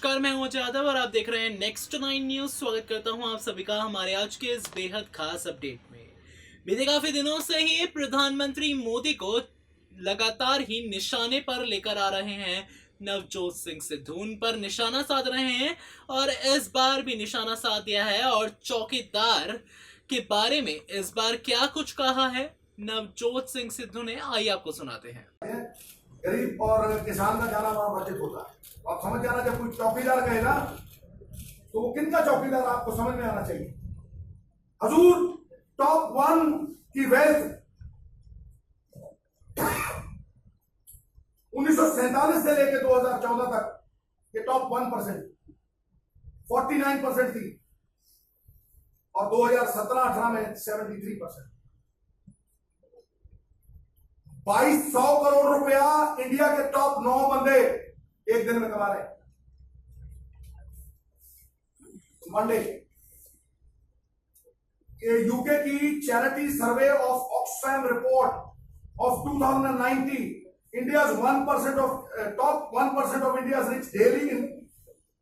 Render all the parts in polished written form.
नमस्कार, मैं हूं अजय यादव और आप देख रहे हैं नेक्स्ट 9 न्यूज। स्वागत करता हूं आप सभी का हमारे आज के इस बेहद खास अपडेट में। बीते काफी दिनों से ही प्रधानमंत्री मोदी को लगातार ही निशाने पर लेकर आ रहे हैं नवजोत सिंह सिद्धू। उन पर निशाना साध रहे हैं और इस बार भी निशाना साध दिया है। और चौकीदार के बारे में इस बार क्या कुछ कहा है नवजोत सिंह सिद्धू ने, आइए आपको सुनाते हैं। गरीब और किसान का जाना वहां वर्जित होता है। आप समझ जाना, जब कोई चौकीदार कहे ना तो वो किनका चौकीदार आपको समझ में आना चाहिए। हजूर टॉप 1 की वेल्थ 1947 से लेकर 2014 तक ये टॉप 1% 49% थी और 2017-18 में 73%। 2200 करोड़ रुपया इंडिया के टॉप 9 बंदे एक दिन में कमा रहे हैं। मंडे यूके की charity survey of Oxfam report of 2019, India 1% of top 1% of India rich daily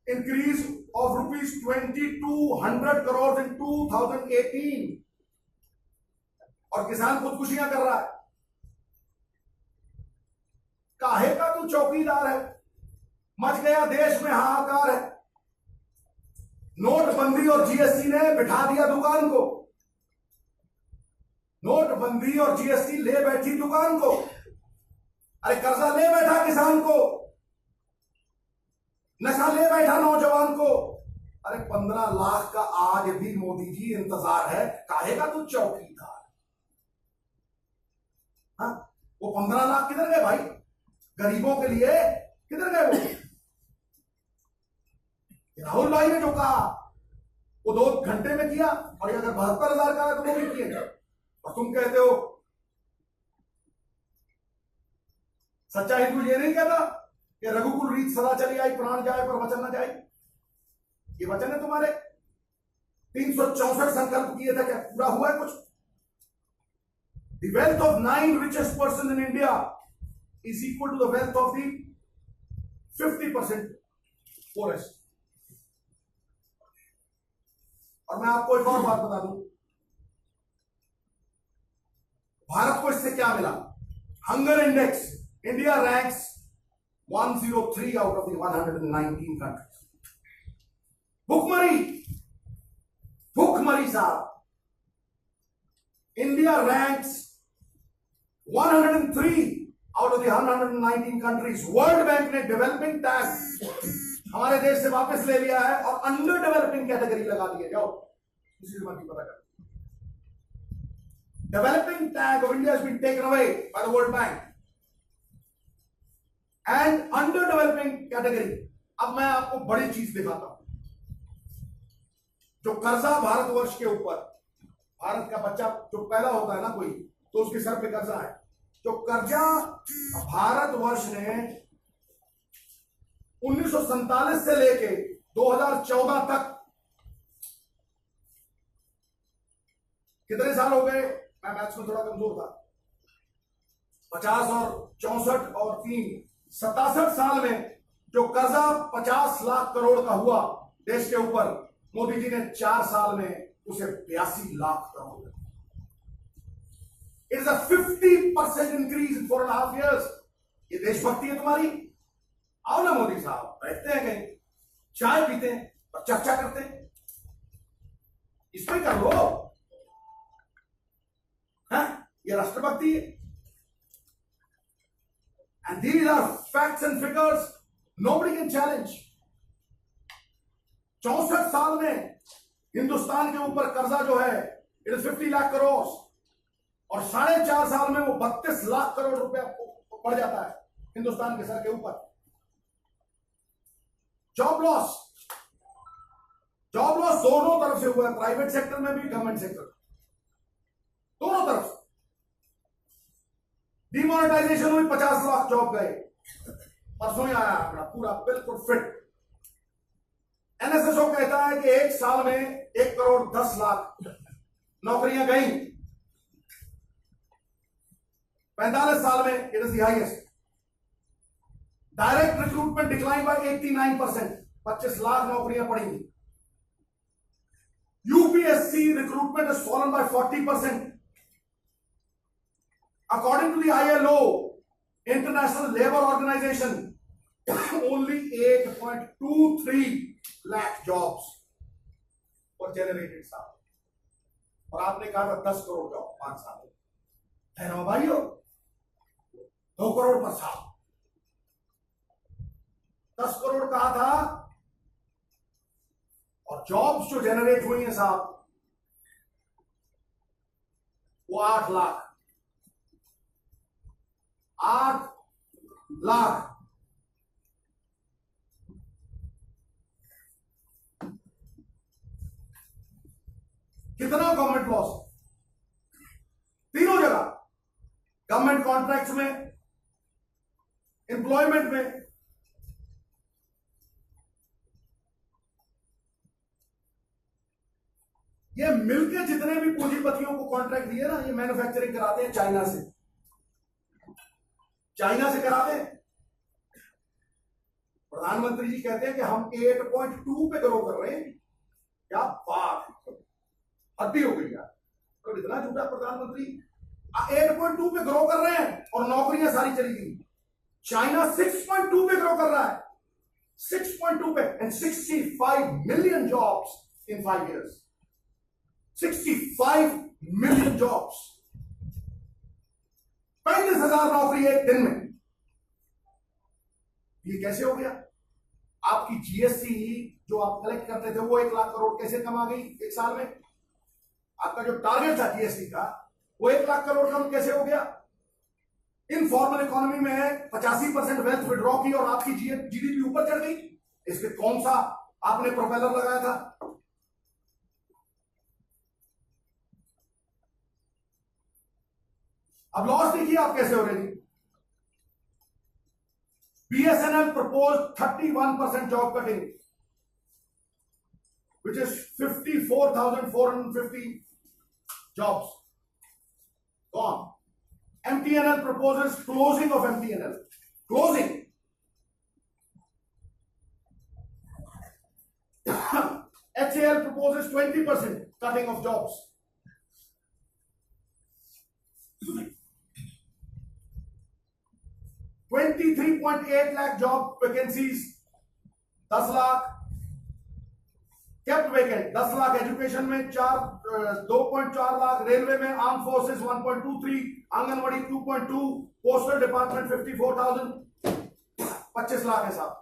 increase of ₹2200 crore in 2018। और किसान खुदकुशियां कर रहा है। काहे का तू चौकीदार है? मच गया देश में हाहाकार है। नोटबंदी और जीएसटी ने बिठा दिया दुकान को। नोटबंदी और जीएसटी ले बैठी दुकान को। अरे कर्जा ले बैठा किसान को, नशा ले बैठा नौजवान को। अरे 15 लाख का आज भी मोदी जी इंतजार है। काहे का तू चौकीदार? हाँ, वो 15 लाख किधर गए भाई? गरीबों के लिए किधर गए वो? राहुल भाई ने जो कहा वो 2 घंटे में किया, और अगर 72,000 का है तो वो भी किए। और तुम कहते हो सच्चा हिंदू ये नहीं कहता कि रघुकुल रीत सदा चली आई, प्राण जाए पर वचन न जाए। ये वचन है तुम्हारे। 364 संकल्प किए थे, क्या पूरा हुआ है कुछ? The wealth of 9 richest person in India is equal to the wealth of the 50% poorest। और मैं आपको एक और बात बता दूं, भारत को इससे क्या मिला? Hunger index, India ranks 103 out of the 119 countries. भुखमरी साहब, India ranks 103 out of the 119 countries. World bank ने डेवलपिंग टैग हमारे देश से वापस ले लिया है और अंडर डेवलपिंग कैटेगरी लगा दी है। जाओ किसी मर्जी पता कर। Developing tag of India has been taken away by the World Bank and under developing category. अब मैं आपको बड़ी चीज दिखाता हूं। जो कर्जा भारतवर्ष के ऊपर, भारत का बच्चा जो पैदा होता है ना कोई, तो उसके सर पे कर्जा है। जो कर्जा भारतवर्ष ने 1947 से लेके 2014 तक, कितने साल हो गए? मैं मैथ्स में थोड़ा कमजोर था। 50 और 64 और 3 67 साल में जो कर्जा 50 लाख करोड़ का हुआ देश के ऊपर, मोदी जी ने 4 साल में उसे 82 lakh crore. It is a 50% increase in 4.5 years। ये देशभक्ति है तुम्हारी? आओ ना मोदी साहब, बैठते हैं कहीं, चाय पीते हैं और चर्चा करते हैं। इसमें कर लो। हाँ, ये राष्ट्रभक्ति है। And these are facts and figures nobody can challenge. 64 साल में हिंदुस्तान के ऊपर कर्जा जो है इट इज 50 लाख करोड़, और 4.5 साल में वो 32 लाख करोड़ रुपया पड़ जाता है हिंदुस्तान के सर के ऊपर। जॉब लॉस दोनों तरफ से हुआ है, प्राइवेट सेक्टर में भी, गवर्नमेंट सेक्टर, दोनों तरफ। डिमोनेटाइजेशन हुई, 50 लाख जॉब गए। परसों ही आया आंकड़ा पूरा बिल्कुल फिट। एनएसएसओ कहता है कि 1 साल में 1 करोड़ 10 लाख नौकरियां गई। 45 साल में it is the highest. Direct recruitment decline by 89%। 25 lakh नौकरियां पड़ेंगी। UPSC recruitment has fallen by 40%. According to the ILO, International Labour Organization, only 8.23 lakh jobs were generated, साहब। और आपने कहा था 10 करोड़ जॉब 5 साल में, है ना भाइयों? 2 करोड़ पर साल, 10 करोड़ कहा था, और जॉब्स जो जनरेट हुई हैं साहब वो 8 लाख 8 लाख। कितना गवर्नमेंट लॉस? तीनों जगह, गवर्नमेंट कॉन्ट्रैक्ट्स में, एम्प्लॉयमेंट में। ये मिलकर जितने भी पूंजीपतियों को कॉन्ट्रैक्ट दिए ना, ये मैन्युफैक्चरिंग कराते हैं चाइना से, चाइना से कराते हैं। प्रधानमंत्री जी कहते हैं कि हम 8.2 पे ग्रो कर रहे हैं। क्या बात है, हद्दी हो गई यार। तो इतना झूठा प्रधानमंत्री, 8.2 पे ग्रो कर रहे हैं और नौकरियां सारी चली गई। चाइना 6.2 पे ग्रो कर रहा है, 6.2 पे, and 65 million jobs in 5 years। 65 million jobs, 35,000 नौकरी एक दिन में। ये कैसे हो गया? आपकी जीएसटी जो आप कलेक्ट करते थे वो 1 लाख करोड़ कैसे कम आ गई एक साल में? आपका जो टारगेट था जीएसटी का वो 1 लाख करोड़ कम कैसे हो गया? इनफॉर्मल इकोनॉमी में 85% वेल्थ विड्रॉ की और आपकी जीडीपी ऊपर चढ़ गई। इसके कौन सा आपने प्रोपेलर लगाया था? अब लॉस देखिए आप कैसे हो रही। BSNL proposed 31% job cutting, which is 54,450 jobs gone. MTNL proposes closing of MTNL. Closing. HAL proposes 20% cutting of jobs. $23.8 lakh job vacancies, 10 lakh kept vacant, 10 lakh education में, 2.4 लाख रेलवे में, arm forces 1.23, anganwadi 2.2, postal department 54,000, 25 lakh है साहब।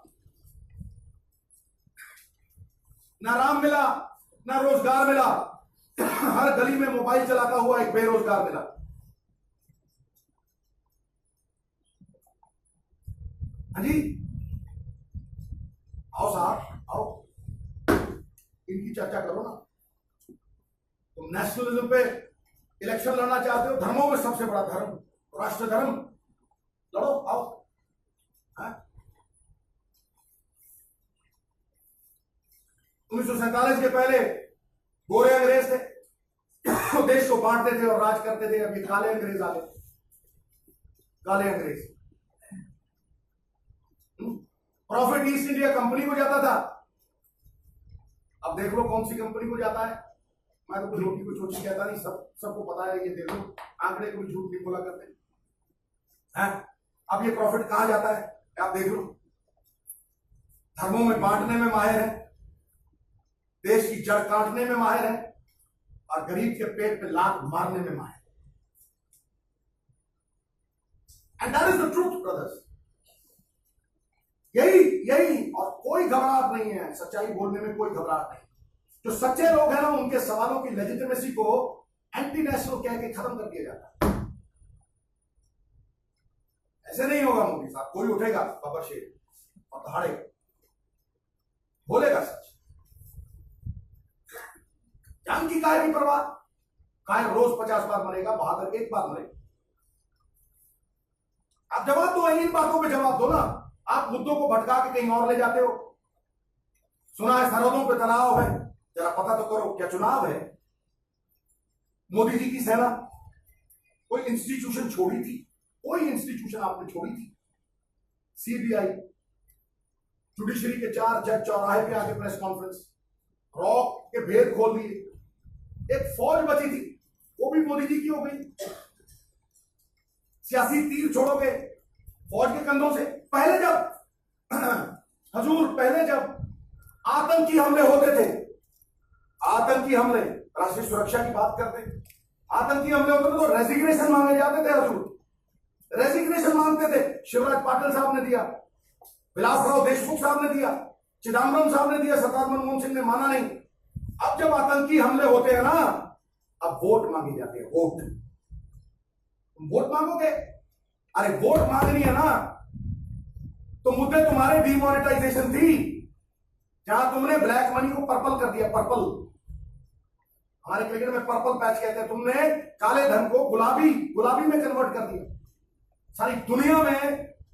ना राम मिला ना रोजगार मिला, हर गली में मोबाइल चलाता हुआ एक बेरोजगार मिला। हाँ जी, आओ साहब आओ, इनकी चर्चा करो ना। तुम नेशनलिज्म पे इलेक्शन लड़ना चाहते हो, धर्मों में सबसे बड़ा धर्म राष्ट्र धर्म, लड़ो आओ। हाँ? 1947 के पहले गोरे अंग्रेज थे, वो देश को बांटते थे और राज करते थे। अभी काले अंग्रेज आ गए, काले अंग्रेज। प्रॉफिट ईस्ट इंडिया कंपनी को जाता था, अब देख लो कौन सी कंपनी को जाता है। मैं तो झूठी को छोटी कहता नहीं, सबको पता है। ये देख लो, आंकड़े को भी झूठ नहीं बोला करते हैं। अब ये प्रॉफिट कहां जाता है आप देख लो। धर्मों में बांटने में माहिर है, देश की जड़ काटने में माहिर है, और गरीब के पेट पे लात मारने में माहिर। And that is the truth brothers. यही और कोई घबराहट नहीं है, सच्चाई बोलने में कोई घबराहट नहीं। जो सच्चे लोग हैं ना, उनके सवालों की लेजिटिमेसी को एंटी नेशनल कह के खत्म कर दिया जाता है। ऐसे नहीं होगा मोदी साहब। कोई उठेगा बाबा शेर और दहाड़ेगा, बोलेगा सच। जान की काय की परवाह, काय रोज 50 बार मरेगा, बहादुर 1 बार मरेगा। आप जवाब दो, इन बातों पे जवाब दो ना। आप मुद्दों को भटका के कहीं और ले जाते हो। सुना है सरहदों पे तनाव है, जरा पता तो करो क्या चुनाव है? मोदी जी की सेना कोई इंस्टीट्यूशन छोड़ी थी? कोई इंस्टीट्यूशन आपने छोड़ी थी? सीबीआई, जुडिशरी के 4 जज चौराहे पे आके प्रेस कॉन्फ्रेंस, रॉक के भेद खोल दिए। एक फौज बची थी, वो भी मोदी जी की हो गई। सियासी तीर छोड़ोगे फौज के कंधों से। पहले जब आतंकी हमले होते थे, आतंकी हमले, राष्ट्रीय सुरक्षा की बात करते, आतंकी हमले होते थे तो रेजिग्नेशन मांगे जाते थे। हजूर रेजिग्नेशन मांगते थे। शिवराज पाटिल साहब ने दिया, विलासराव देशमुख साहब ने दिया, चिदम्बरम साहब ने दिया, सरदार मनमोहन सिंह ने माना नहीं। अब जब आतंकी हमले होते हैं ना, अब वोट मांगे जाते हैं। वोट मांगोगे? अरे वोट मांगनी है ना तो मुद्दे तुम्हारे डिमोनेटाइजेशन थी, जहां तुमने ब्लैक मनी को पर्पल कर दिया। पर्पल, हमारे क्रिकेट में पर्पल पैच कहते हैं। तुमने काले धन को गुलाबी में कन्वर्ट कर दिया। सारी दुनिया में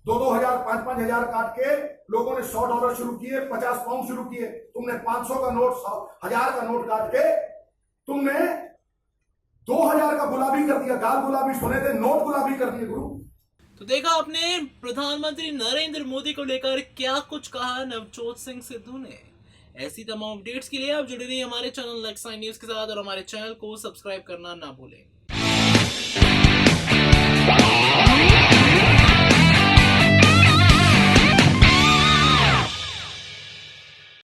2-2 हजार 5-5 हजार काट के लोगों ने $100 शुरू किए, 50 पाउंड शुरू किए। तुमने 500 का नोट, 1000 का नोट काट के तुमने 2000 का गुलाबी कर दिया। गाल गुलाबी सुने थे, नोट गुलाबी कर दिए गुरु। तो देखा आपने प्रधानमंत्री नरेंद्र मोदी को लेकर क्या कुछ कहा नवजोत सिंह सिद्धू ने। ऐसी तमाम अपडेट्स के लिए आप जुड़े रहिए हमारे चैनल नेक्स्ट न्यूज के साथ और हमारे चैनल को सब्सक्राइब करना ना भूलें।